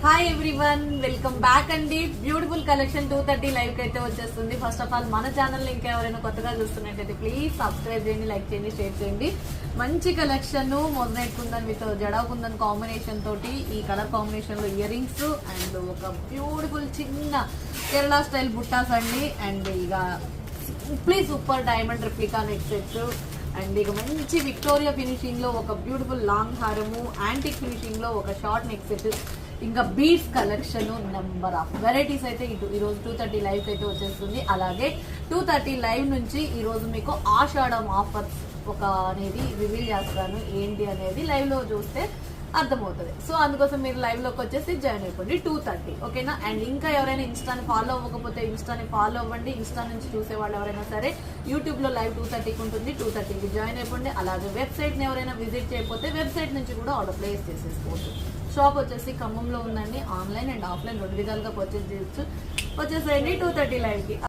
Hi everyone, welcome back అండి. Beautiful collection 230 live అయితే వచ్చేస్తుంది. ఫస్ట్ ఆఫ్ ఆల్ మన ఛానల్ ఇంకా ఎవరైనా కొత్తగా చూస్తున్నట్టయితే ప్లీజ్ సబ్స్క్రైబ్ చేయండి, లైక్ చేయండి, షేర్ చేయండి. మంచి collection moissanite kundan with jadau kundan combination తోటి ఈ కలర్ కాంబినేషన్ లో ఇయర్ రింగ్స్ అండ్ ఒక బ్యూటిఫుల్ చిన్న కేరళ స్టైల్ బుట్టాస్ అండి. అండ్ ఇక simply super diamond replica neck set and ఇక మంచి విక్టోరియా ఫినిషింగ్ లో ఒక బ్యూటిఫుల్ లాంగ్ హారము, యాంటిక్ ఫినిషింగ్ లో ఒక షార్ట్ నెక్ సెట్, ఇంకా beads collection number of varieties అయితే ఈరోజు 230 లైవ్ అయితే వచ్చేస్తుంది. అలాగే 230 లైవ్ నుంచి ఈరోజు మీకు ఆషాఢం ఆఫర్స్ ఒక అనేది రివీల్ చేస్తాను. ఏంటి అనేది లైవ్ లో చూస్తే అర్థమవుతుంది. సో అందుకోసం మీరు లైవ్ లోకి వచ్చేసి జాయిన్ అయిపోండి 230, ఓకేనా. అండ్ ఇంకా ఎవరైనా ఇన్స్టాని ఫాలో అవ్వకపోతే ఇన్స్టాని ఫాలో అవ్వండి. ఇన్స్టా నుంచి చూసే వాళ్ళు ఎవరైనా సరే యూట్యూబ్ లో లైవ్ 230కి ఉంటుంది, 230కి జాయిన్ అయిపోండి. అలాగే వెబ్సైట్ ని ఎవరైనా విజిట్ చేయకపోతే వెబ్సైట్ నుంచి కూడా ఆర్డర్ ప్లేస్ చేసేసుకోవచ్చు. షాప్ వచ్చేసి ఖమ్మంలో ఉందండి. ఆన్లైన్ అండ్ ఆఫ్లైన్ రెండు విధాలుగా పర్చేస్ చేయొచ్చు. వచ్చేసేయండి 230 లైవ్ కి.